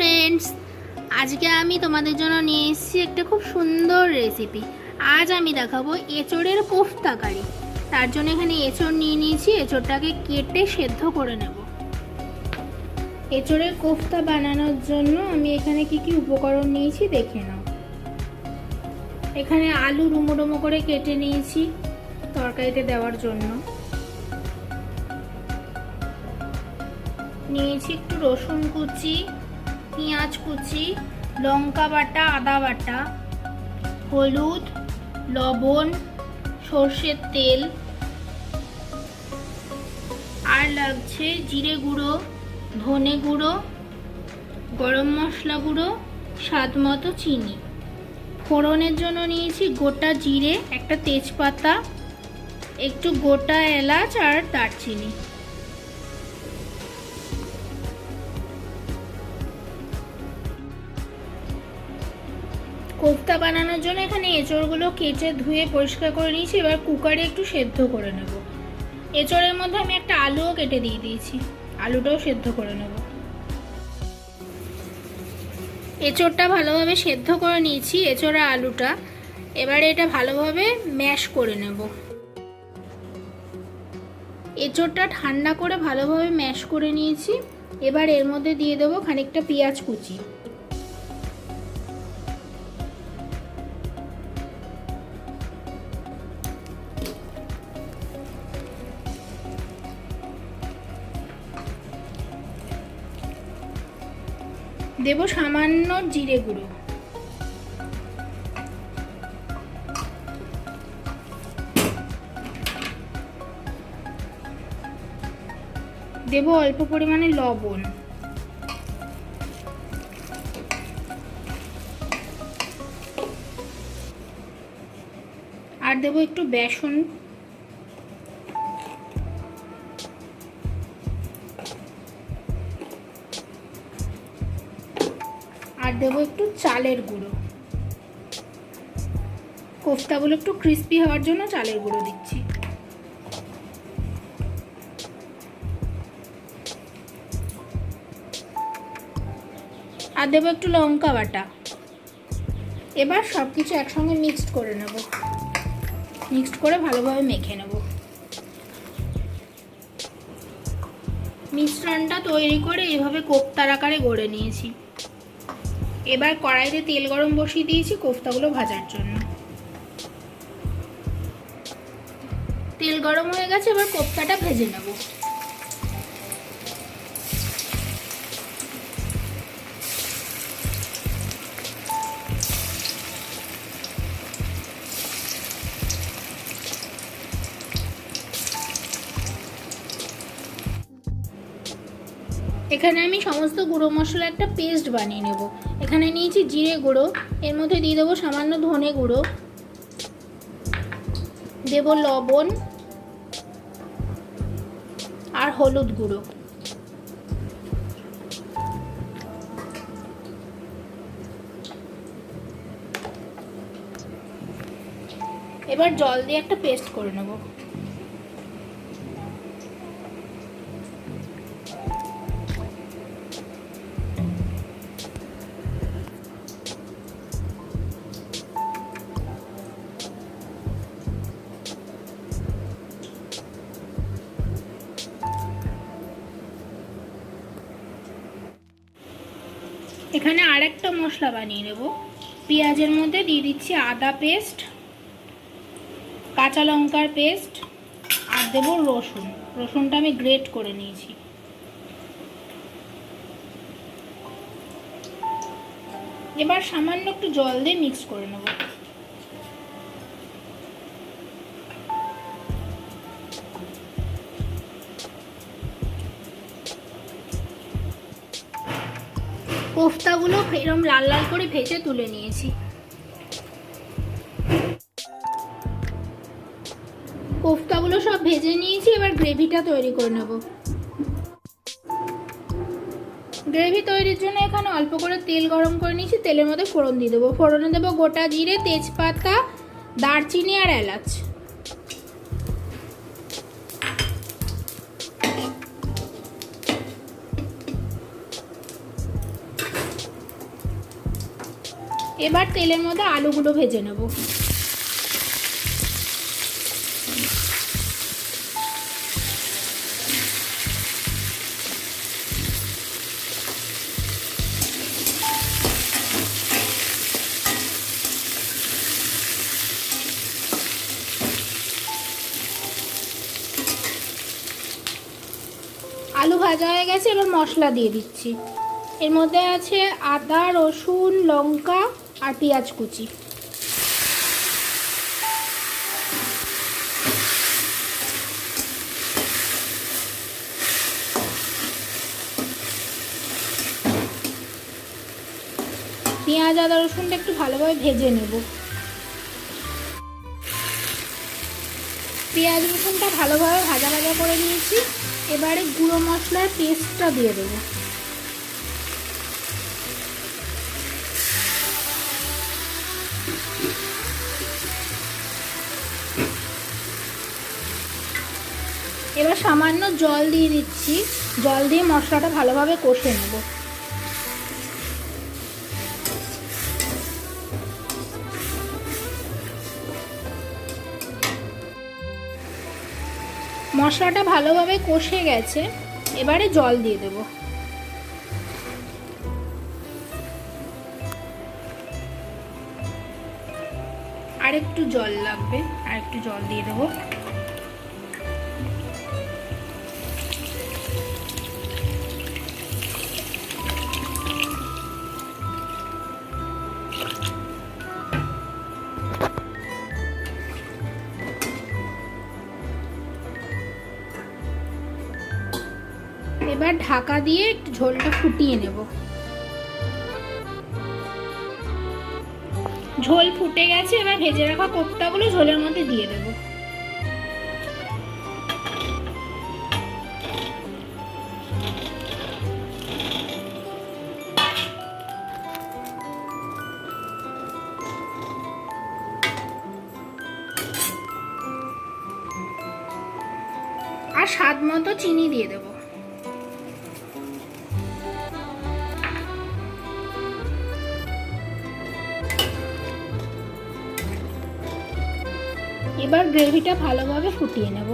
Friends, আজকে আমি তোমাদের জন্য নিয়ে এসেছি একটা খুব সুন্দর রেসিপি। আজ আমি দেখাবো এঁচোড়ের কোফতা কারি। তার জন্য এখানে এঁচোড় নিয়ে নিয়েছি, এঁচোড়টাকে কেটে সেদ্ধ করে নেব। এঁচোড়ের কোফতা বানানোর জন্য আমি এখানে কি কি উপকরণ নিয়েছি দেখে নাও। এখানে আলু ডুমো ডুমো করে কেটে নিয়েছি তরকারিতে দেওয়ার জন্য। নিয়েছি একটু রসুন কুচি, পেঁয়াজ কুচি, লঙ্কা বাটা, আদা বাটা, হলুদ, লবণ, সর্ষের তেল, আর লাগছে জিরে গুঁড়ো, ধনে গুঁড়ো, গরম মশলা গুঁড়ো, স্বাদ মতো চিনি। ফোড়নের জন্য নিয়েছি গোটা জিরে, একটা তেজপাতা, একটু গোটা এলাচ আর দারচিনি। কোফতা বানানোর জন্য এখানে এঁচড়গুলো কেটে ধুয়ে পরিষ্কার করে নিয়েছি। এবার কুকারে একটু সেদ্ধ করে নেব। এঁচড়ের মধ্যে আমি একটা আলুও কেটে দিয়ে দিয়েছি, আলুটাও সেদ্ধ করে নেব। এঁচড়টা ভালোভাবে সেদ্ধ করে নিয়েছি, এঁচড় আর আলুটা। এবারে এটা ভালোভাবে ম্যাশ করে নেব। এঁচড়টা ঠান্ডা করে ভালোভাবে ম্যাশ করে নিয়েছি। এবার এর মধ্যে দিয়ে দেবো খানিকটা পেঁয়াজ কুচি। দেব সামান্য জিরে গুঁড়ো। দেব অল্প পরিমাণে লবণ। আর দেব একটু বেসন। আর দেবো একটু চালের গুঁড়ো। কোফতাগুলো একটু ক্রিস্পি হওয়ার জন্য চালের গুঁড়ো দিচ্ছি। আর দেবো একটু লঙ্কা বাটা। এবার সবকিছু একসঙ্গে মিক্সড করে নেব। মিক্সড করে ভালোভাবে মেখে নেব। মিশ্রণটা তৈরি করে এইভাবে কোফতার আকারে গড়ে নিয়েছি। এবার কড়াইতে তেল গরম বসিয়ে দিয়েছি কোফতাগুলো ভাজার জন্য। তেল গরম হয়ে গেছে, এবার কোফতাটা ভেজে নেব। এখানে আমি সমস্ত গুঁড়ো মশলা একটা পেস্ট বানিয়ে নেব। এখানে নিয়েছি জিরে গুঁড়ো, এর মধ্যে দিয়ে দেবো সামান্য ধনে গুঁড়ো, দেব লবণ আর হলুদ গুঁড়ো। এবার জল দিয়ে একটা পেস্ট করে নেব। এখানে আরেকটা মশলা বানিয়ে নেব। পেঁয়াজের মধ্যে দিয়ে দিচ্ছি আদা পেস্ট, কাঁচা লঙ্কার পেস্ট, আর দেব রসুন। রসুনটা আমি গ্রেট করে নিয়েছি। এবার সামান্য একটু জল দিয়ে মিক্স করে নেব। কোফতাগুলো এরকম লাল লাল করে ভেজে তুলে নিয়েছি। কোফতাগুলো সব ভেজে নিয়েছি, এবার গ্রেভিটা তৈরি করে নেব। গ্রেভি তৈরির জন্য এখানে অল্প করে তেল গরম করে নিয়েছি। তেলের মধ্যে ফোড়ন দিয়ে দেবো। ফোড়নে দেবো গোটা জিরে, তেজপাতা, দারচিনি আর এলাচ। এবার তেলের মধ্যে আলুগুলো ভেজে নেব। আলু ভাজা হয়ে গেছে, এবার মশলা দিয়ে দিচ্ছি। এর মধ্যে আছে আদা, রসুন, লঙ্কা আর পেঁয়াজ কুচি। পেঁয়াজ আদা রসুনটা একটু ভালোভাবে ভেজে নেব। পেঁয়াজ রসুনটা ভালোভাবে ভাজা ভাজা করে নিয়েছি। এবারে গুঁড়ো মশলার পেস্টটা দিয়ে দেবো। এবার সামান্য জল দিয়ে দিচ্ছি। জল দিয়ে মশলাটা ভালোভাবে কষে নেব। মশলাটা ভালোভাবে কষে গেছে, এবারে জল দিয়ে দেব। আর একটু জল লাগবে, আর একটু জল দিয়ে দেব। এবার ঢাকা দিয়ে একটু ঝোলটা ফুটিয়ে নেব। ঝোল ফুটে গেছে, এবার ভেজে রাখা কোপ্তাগুলো ঝোলের মধ্যে দিয়ে দেব। আর স্বাদ মতো চিনি দিয়ে দেব। এবার গ্রেভিটা ভালোভাবে ফুটিয়ে নেব।